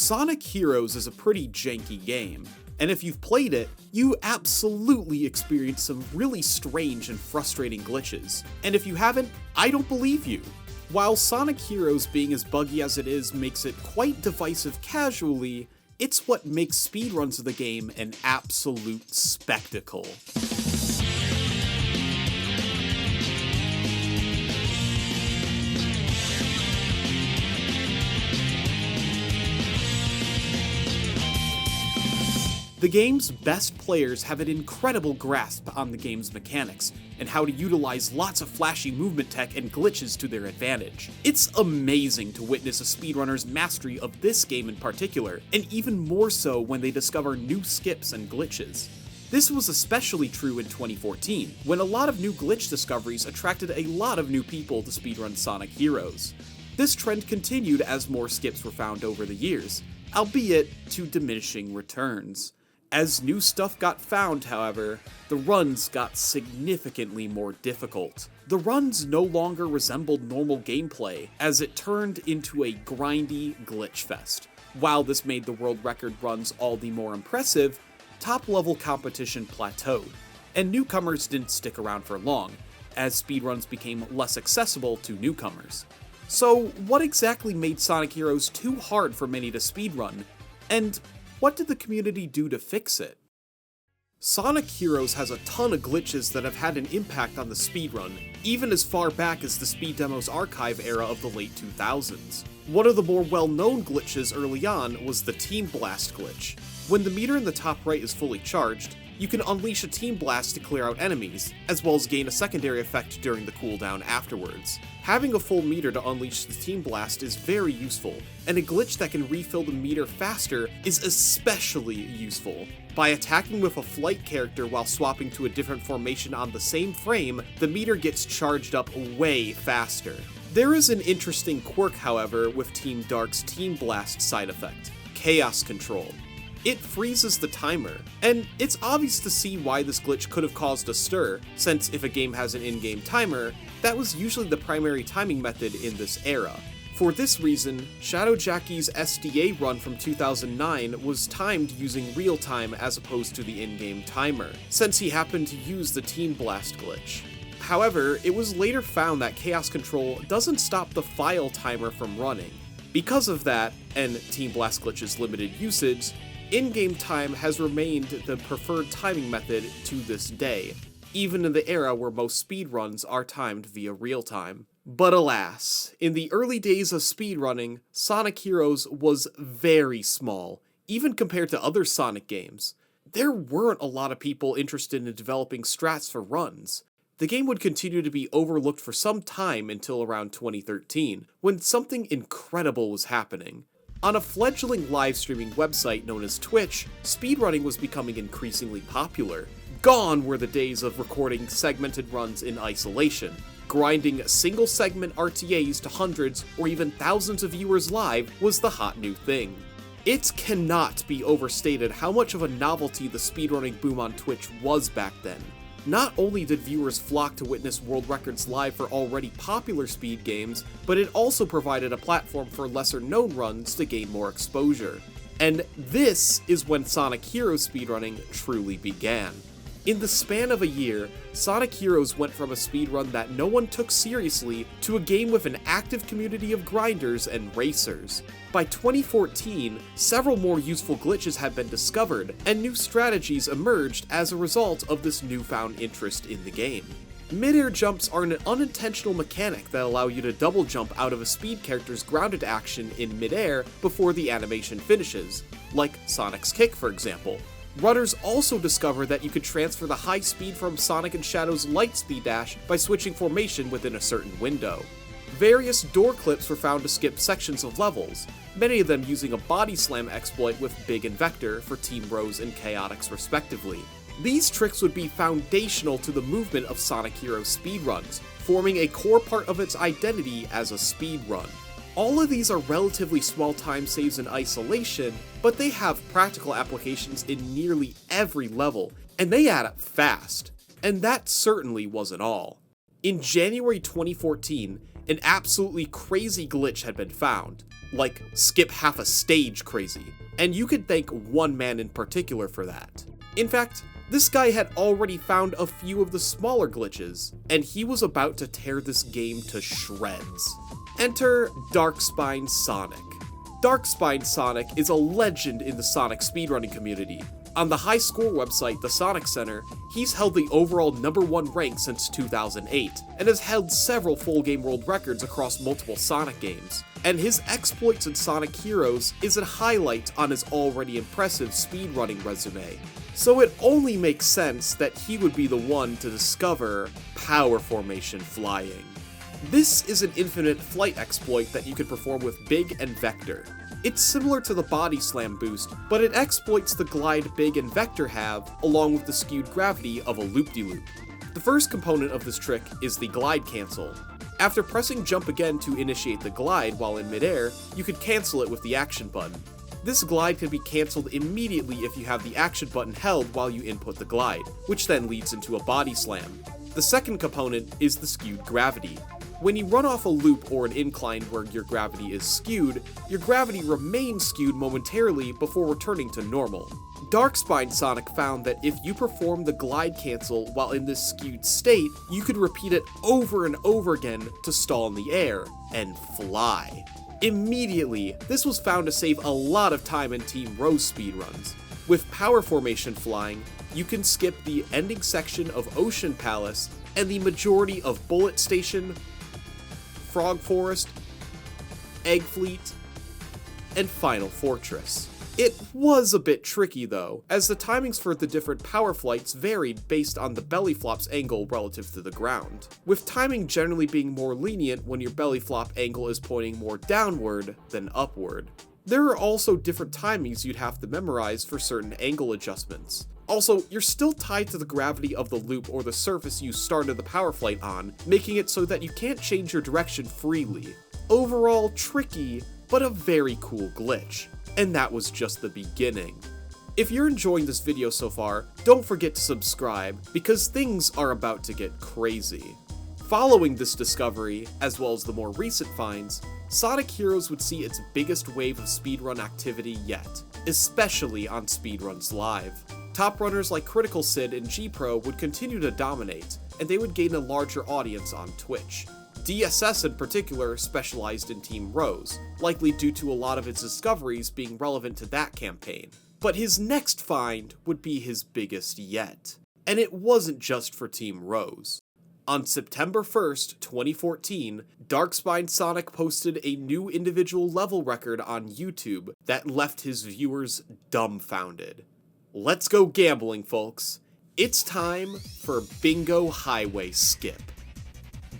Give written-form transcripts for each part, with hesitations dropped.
Sonic Heroes is a pretty janky game, and if you've played it, you absolutely experience some really strange and frustrating glitches. And if you haven't, I don't believe you. While Sonic Heroes being as buggy as it is makes it quite divisive casually, it's what makes speedruns of the game an absolute spectacle. The game's best players have an incredible grasp on the game's mechanics, and how to utilize lots of flashy movement tech and glitches to their advantage. It's amazing to witness a speedrunner's mastery of this game in particular, and even more so when they discover new skips and glitches. This was especially true in 2014, when a lot of new glitch discoveries attracted a lot of new people to speedrun Sonic Heroes. This trend continued as more skips were found over the years, albeit to diminishing returns. As new stuff got found, however, the runs got significantly more difficult. The runs no longer resembled normal gameplay, as it turned into a grindy glitch fest. While this made the world record runs all the more impressive, top-level competition plateaued, and newcomers didn't stick around for long, as speedruns became less accessible to newcomers. So what exactly made Sonic Heroes too hard for many to speedrun, and what did the community do to fix it? Sonic Heroes has a ton of glitches that have had an impact on the speedrun, even as far back as the Speed Demos archive era of the late 2000s. One of the more well-known glitches early on was the Team Blast glitch. When the meter in the top right is fully charged, you can unleash a Team Blast to clear out enemies, as well as gain a secondary effect during the cooldown afterwards. Having a full meter to unleash the Team Blast is very useful, and a glitch that can refill the meter faster is especially useful. By attacking with a flight character while swapping to a different formation on the same frame, the meter gets charged up way faster. There is an interesting quirk, however, with Team Dark's Team Blast side effect, Chaos Control. It freezes the timer, and it's obvious to see why this glitch could have caused a stir, since if a game has an in-game timer, that was usually the primary timing method in this era. For this reason, Shadowjackie's SDA run from 2009 was timed using real-time as opposed to the in-game timer, since he happened to use the Team Blast glitch. However, it was later found that Chaos Control doesn't stop the file timer from running. Because of that, and Team Blast glitch's limited usage, in-game time has remained the preferred timing method to this day, even in the era where most speedruns are timed via real-time. But alas, in the early days of speedrunning, Sonic Heroes was very small, even compared to other Sonic games. There weren't a lot of people interested in developing strats for runs. The game would continue to be overlooked for some time until around 2013, when something incredible was happening. On a fledgling live streaming website known as Twitch, speedrunning was becoming increasingly popular. Gone were the days of recording segmented runs in isolation. Grinding single segment RTAs to hundreds or even thousands of viewers live was the hot new thing. It cannot be overstated how much of a novelty the speedrunning boom on Twitch was back then. Not only did viewers flock to witness world records live for already popular speed games, but it also provided a platform for lesser-known runs to gain more exposure. And this is when Sonic Heroes speedrunning truly began. In the span of a year, Sonic Heroes went from a speedrun that no one took seriously to a game with an active community of grinders and racers. By 2014, several more useful glitches had been discovered, and new strategies emerged as a result of this newfound interest in the game. Mid-air jumps are an unintentional mechanic that allow you to double jump out of a speed character's grounded action in mid-air before the animation finishes, like Sonic's kick for example. Runners also discover that you could transfer the high speed from Sonic and Shadow's light speed dash by switching formation within a certain window. Various door clips were found to skip sections of levels, many of them using a body slam exploit with Big and Vector for Team Rose and Chaotix respectively. These tricks would be foundational to the movement of Sonic Heroes speedruns, forming a core part of its identity as a speedrun. All of these are relatively small time saves in isolation, but they have practical applications in nearly every level, and they add up fast. And that certainly wasn't all. In January 2014, an absolutely crazy glitch had been found. like skip half a stage crazy, and you could thank one man in particular for that. In fact, this guy had already found a few of the smaller glitches, and he was about to tear this game to shreds. Enter Darkspine Sonic. Darkspine Sonic is a legend in the Sonic speedrunning community. On the high score website, the Sonic Center, he's held the overall #1 rank since 2008, and has held several full game world records across multiple Sonic games. And his exploits in Sonic Heroes is a highlight on his already impressive speedrunning resume. So it only makes sense that he would be the one to discover power formation flying. This is an infinite flight exploit that you can perform with Big and Vector. It's similar to the Body Slam boost, but it exploits the glide Big and Vector have, along with the skewed gravity of a loop-de-loop. The first component of this trick is the glide cancel. After pressing jump again to initiate the glide while in midair, you could cancel it with the action button. This glide can be cancelled immediately if you have the action button held while you input the glide, which then leads into a body slam. The second component is the skewed gravity. When you run off a loop or an incline where your gravity is skewed, your gravity remains skewed momentarily before returning to normal. Darkspine Sonic found that if you perform the glide cancel while in this skewed state, you could repeat it over and over again to stall in the air and fly. Immediately, this was found to save a lot of time in Team Rose speedruns. With power formation flying, you can skip the ending section of Ocean Palace and the majority of Bullet Station, Frog Forest, Egg Fleet, and Final Fortress. It was a bit tricky though, as the timings for the different power flights varied based on the belly flop's angle relative to the ground, with timing generally being more lenient when your belly flop angle is pointing more downward than upward. There are also different timings you'd have to memorize for certain angle adjustments. Also, you're still tied to the gravity of the loop or the surface you started the power flight on, making it so that you can't change your direction freely. Overall, tricky, but a very cool glitch. And that was just the beginning. If you're enjoying this video so far, don't forget to subscribe, because things are about to get crazy. Following this discovery, as well as the more recent finds, Sonic Heroes would see its biggest wave of speedrun activity yet, especially on Speedruns Live. Top runners like Critical Sid and G-Pro would continue to dominate, and they would gain a larger audience on Twitch. DSS in particular specialized in Team Rose, likely due to a lot of its discoveries being relevant to that campaign. But his next find would be his biggest yet. And it wasn't just for Team Rose. On September 1st, 2014, Darkspine Sonic posted a new individual level record on YouTube that left his viewers dumbfounded. Let's go gambling, folks. It's time for Bingo Highway Skip.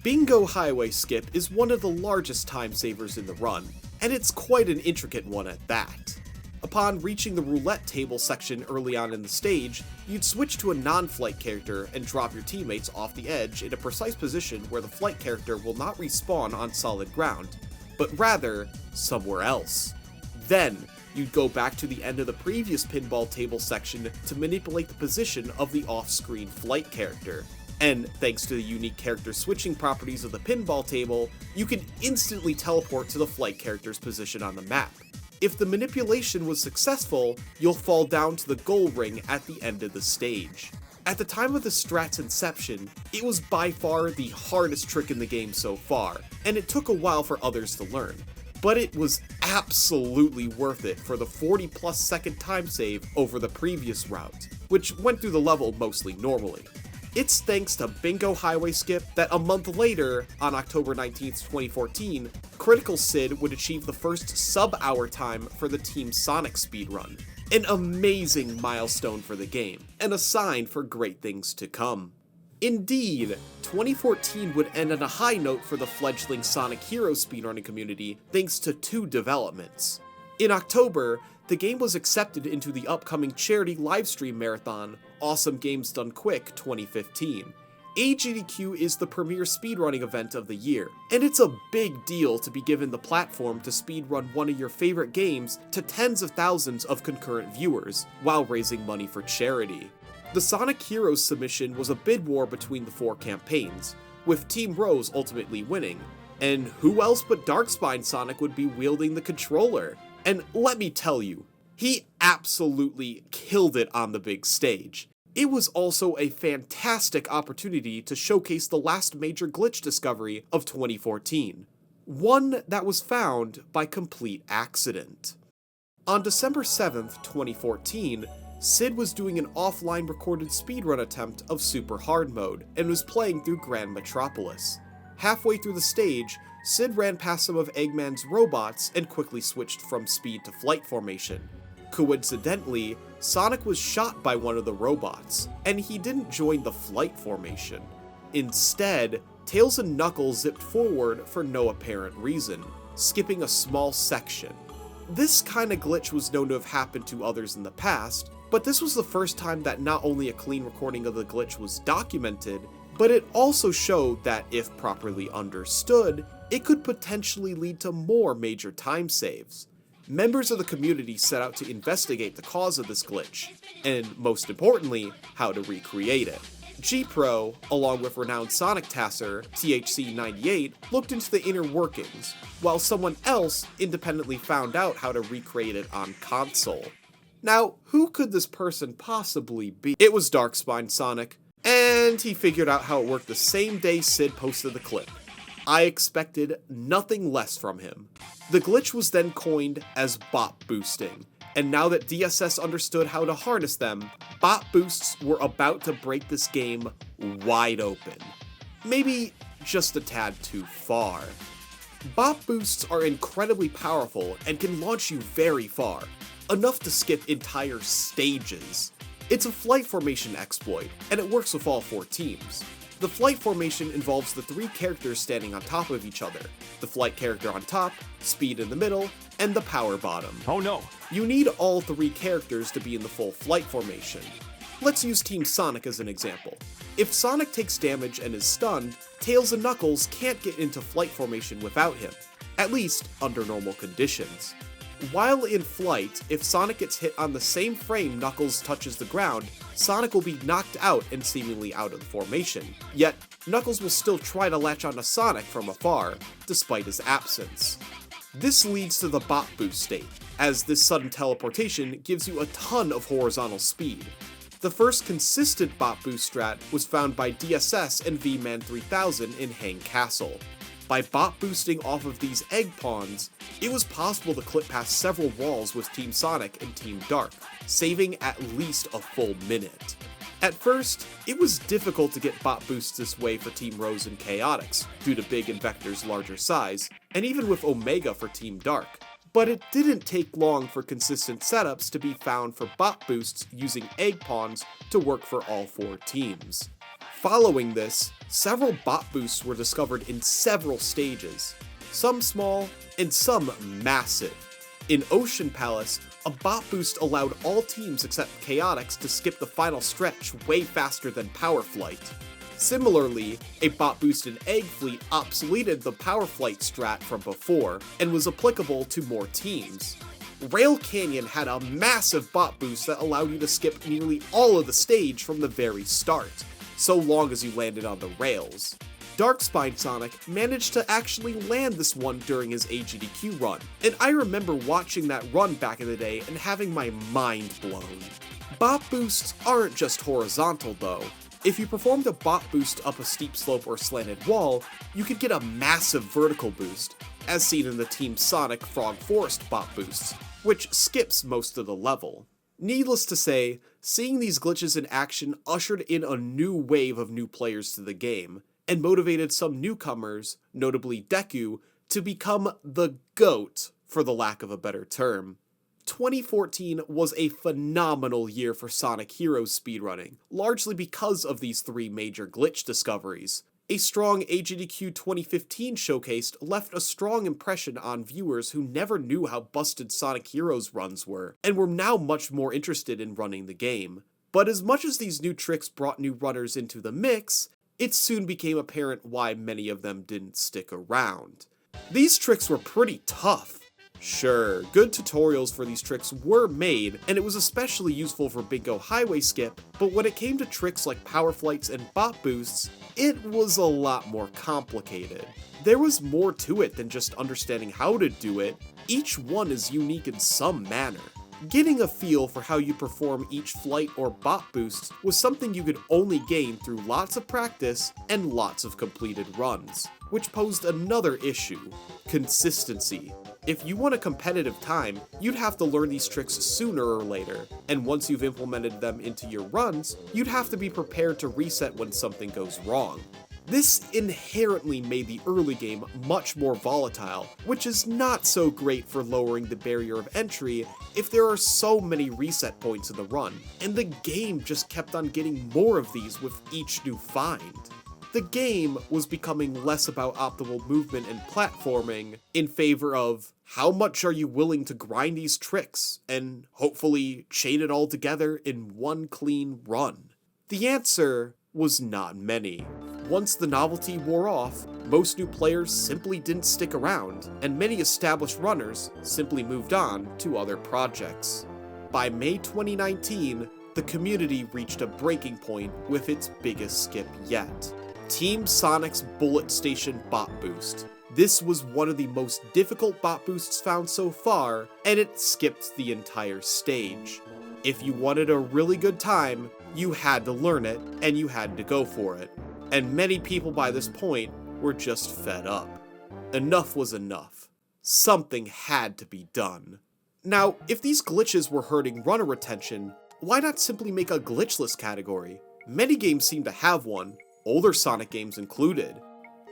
Bingo Highway Skip is one of the largest time savers in the run, and it's quite an intricate one at that. Upon reaching the roulette table section early on in the stage, you'd switch to a non-flight character and drop your teammates off the edge in a precise position where the flight character will not respawn on solid ground, but rather somewhere else. Then, you'd go back to the end of the previous pinball table section to manipulate the position of the off-screen flight character. And thanks to the unique character switching properties of the pinball table, you can instantly teleport to the flight character's position on the map. If the manipulation was successful, you'll fall down to the goal ring at the end of the stage. At the time of the strat's inception, it was by far the hardest trick in the game so far, and it took a while for others to learn. But it was absolutely worth it for the 40+ second time save over the previous route, which went through the level mostly normally. It's thanks to Bingo Highway Skip that a month later, on October 19th, 2014, Critical Sid would achieve the first sub-hour time for the Team Sonic speedrun. An amazing milestone for the game, and a sign for great things to come. Indeed, 2014 would end on a high note for the fledgling Sonic Heroes speedrunning community thanks to two developments. In October, the game was accepted into the upcoming charity livestream marathon, Awesome Games Done Quick 2015. AGDQ is the premier speedrunning event of the year, and it's a big deal to be given the platform to speedrun one of your favorite games to tens of thousands of concurrent viewers, while raising money for charity. The Sonic Heroes submission was a bid war between the four campaigns, with Team Rose ultimately winning, And who else but Darkspine Sonic would be wielding the controller? And let me tell you, he absolutely killed it on the big stage. It was also a fantastic opportunity to showcase the last major glitch discovery of 2014, one that was found by complete accident. On December 7th, 2014, Sid was doing an offline recorded speedrun attempt of Super Hard Mode and was playing through Grand Metropolis. Halfway through the stage, Sid ran past some of Eggman's robots and quickly switched from speed to flight formation. Coincidentally, Sonic was shot by one of the robots, and he didn't join the flight formation. Instead, Tails and Knuckles zipped forward for no apparent reason, skipping a small section. This kind of glitch was known to have happened to others in the past, but this was the first time that not only a clean recording of the glitch was documented, but it also showed that if properly understood, it could potentially lead to more major time saves. Members of the community set out to investigate the cause of this glitch, and most importantly, how to recreate it. G-Pro, along with renowned Sonic tasser THC98, looked into the inner workings, while someone else independently found out how to recreate it on console. Now, who could this person possibly be? It was Darkspine Sonic, and he figured out how it worked the same day Sid posted the clip. I expected nothing less from him. The glitch was then coined as bot boosting, and now that DSS understood how to harness them, bot boosts were about to break this game wide open. Maybe just a tad too far. Bot boosts are incredibly powerful and can launch you very far, enough to skip entire stages. It's a flight formation exploit, and it works with all 4 teams. The flight formation involves the 3 characters standing on top of each other, the flight character on top, Speed in the middle, and the power bottom. Oh no! You need all 3 characters to be in the full flight formation. Let's use Team Sonic as an example. If Sonic takes damage and is stunned, Tails and Knuckles can't get into flight formation without him, at least under normal conditions. While in flight, if Sonic gets hit on the same frame Knuckles touches the ground, Sonic will be knocked out and seemingly out of the formation. Yet, Knuckles will still try to latch onto Sonic from afar, despite his absence. This leads to the bot boost state, as this sudden teleportation gives you a ton of horizontal speed. The first consistent bot boost strat was found by DSS and V-Man 3000 in Hang Castle. By bot boosting off of these egg pawns, it was possible to clip past several walls with Team Sonic and Team Dark, saving at least a full minute. At first, it was difficult to get bot boosts this way for Team Rose and Chaotix, due to Big and Vector's larger size, and even with Omega for Team Dark. But it didn't take long for consistent setups to be found for bot boosts using egg pawns to work for all 4 teams. Following this, several bot boosts were discovered in several stages, some small and some massive. In Ocean Palace, a bot boost allowed all teams except Chaotix to skip the final stretch way faster than Power Flight. Similarly, a bot boost in Egg Fleet obsoleted the Power Flight strat from before, and was applicable to more teams. Rail Canyon had a massive bot boost that allowed you to skip nearly all of the stage from the very start, so long as you landed on the rails. Darkspine Sonic managed to actually land this one during his AGDQ run, and I remember watching that run back in the day and having my mind blown. Bot boosts aren't just horizontal though. If you performed a bot boost up a steep slope or slanted wall, you could get a massive vertical boost, as seen in the Team Sonic Frog Forest bot boosts, which skips most of the level. Needless to say, seeing these glitches in action ushered in a new wave of new players to the game, and motivated some newcomers, notably Deku, to become the GOAT, for the lack of a better term. 2014 was a phenomenal year for Sonic Heroes speedrunning, largely because of these 3 major glitch discoveries. A strong AGDQ 2015 showcase left a strong impression on viewers who never knew how busted Sonic Heroes runs were, and were now much more interested in running the game. But as much as these new tricks brought new runners into the mix, it soon became apparent why many of them didn't stick around. These tricks were pretty tough. Sure, good tutorials for these tricks were made, and it was especially useful for Bingo Highway Skip, but when it came to tricks like power flights and bot boosts, it was a lot more complicated. There was more to it than just understanding how to do it. Each one is unique in some manner. Getting a feel for how you perform each flight or bot boost was something you could only gain through lots of practice and lots of completed runs, which posed another issue: consistency. If you want a competitive time, you'd have to learn these tricks sooner or later, and once you've implemented them into your runs, you'd have to be prepared to reset when something goes wrong. This inherently made the early game much more volatile, which is not so great for lowering the barrier of entry if there are so many reset points in the run, and the game just kept on getting more of these with each new find. The game was becoming less about optimal movement and platforming in favor of how much are you willing to grind these tricks and hopefully chain it all together in one clean run. The answer was not many. Once the novelty wore off, most new players simply didn't stick around, and many established runners simply moved on to other projects. By May 2019, the community reached a breaking point with its biggest skip yet: Team Sonic's Bullet Station Bot Boost. This was one of the most difficult bot boosts found so far, and it skipped the entire stage. If you wanted a really good time, you had to learn it, and you had to go for it. And many people by this point were just fed up. Enough was enough. Something had to be done. Now, if these glitches were hurting runner retention, why not simply make a glitchless category? Many games seem to have one, older Sonic games included.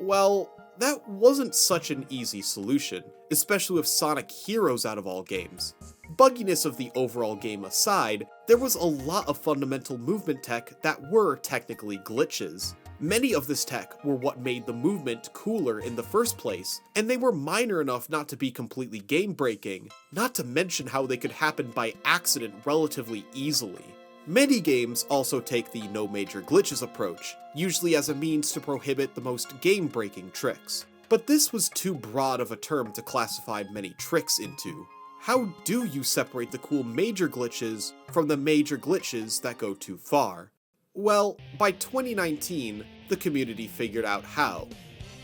Well, that wasn't such an easy solution, especially with Sonicheroes out of all games. Bugginess of the overall game aside, there was a lot of fundamental movement tech that were technically glitches. Many of this tech were what made the movement cooler in the first place, and they were minor enough not to be completely game-breaking, not to mention how they could happen by accident relatively easily. Many games also take the no major glitches approach, usually as a means to prohibit the most game-breaking tricks. But this was too broad of a term to classify many tricks into. How do you separate the cool major glitches from the major glitches that go too far? Well, by 2019, the community figured out how.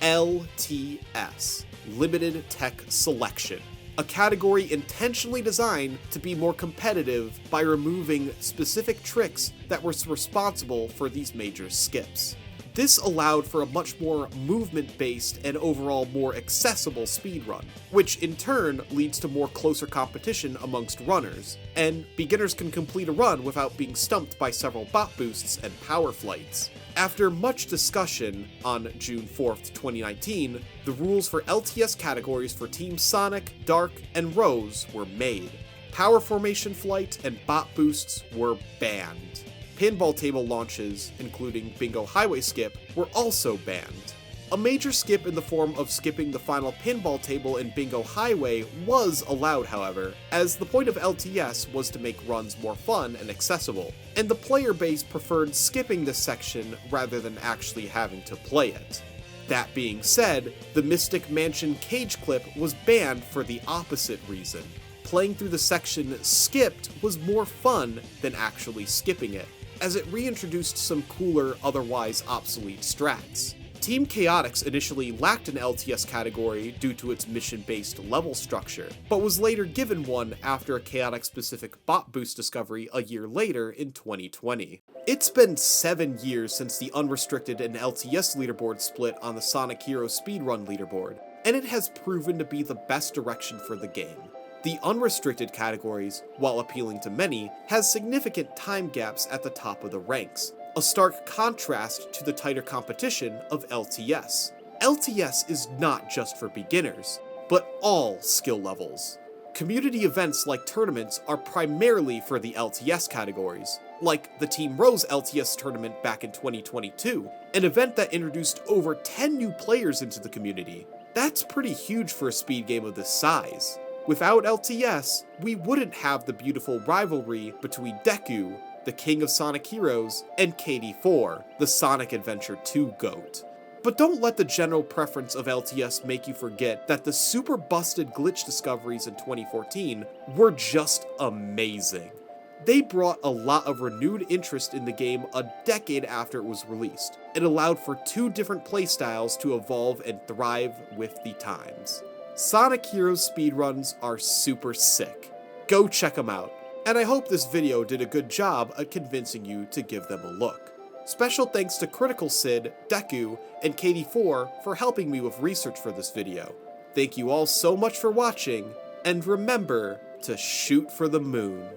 LTS, Limited Tech Selection, a category intentionally designed to be more competitive by removing specific tricks that were responsible for these major skips. This allowed for a much more movement-based and overall more accessible speedrun, which in turn leads to more closer competition amongst runners, and beginners can complete a run without being stumped by several bot boosts and power flights. After much discussion, on June 4th, 2019, the rules for LTS categories for Team Sonic, Dark, and Rose were made. Power formation flight and bot boosts were banned. Pinball table launches, including Bingo Highway Skip, were also banned. A major skip in the form of skipping the final pinball table in Bingo Highway was allowed, however, as the point of LTS was to make runs more fun and accessible, and the player base preferred skipping this section rather than actually having to play it. That being said, the Mystic Mansion cage clip was banned for the opposite reason. Playing through the section skipped was more fun than actually skipping it, as it reintroduced some cooler, otherwise obsolete strats. Team Chaotix initially lacked an LTS category due to its mission-based level structure, but was later given one after a Chaotix-specific bot boost discovery a year later in 2020. It's been 7 years since the unrestricted and LTS leaderboard split on the Sonicheroes speedrun leaderboard, and it has proven to be the best direction for the game. The unrestricted categories, while appealing to many, has significant time gaps at the top of the ranks, a stark contrast to the tighter competition of LTS. LTS is not just for beginners, but all skill levels. Community events like tournaments are primarily for the LTS categories, like the Team Rose LTS tournament back in 2022, an event that introduced over 10 new players into the community. That's pretty huge for a speed game of this size. Without LTS, we wouldn't have the beautiful rivalry between Deku, the king of Sonicheroes, and KD4, the Sonic Adventure 2 GOAT. But don't let the general preference of LTS make you forget that the super busted glitch discoveries in 2014 were just amazing. They brought a lot of renewed interest in the game a decade after it was released. It allowed for 2 different playstyles to evolve and thrive with the times. Sonic Heroes speedruns are super sick. Go check them out. And I hope this video did a good job at convincing you to give them a look. Special thanks to Critical Sid, Deku, and Katie4 for helping me with research for this video. Thank you all so much for watching, and remember to shoot for the moon.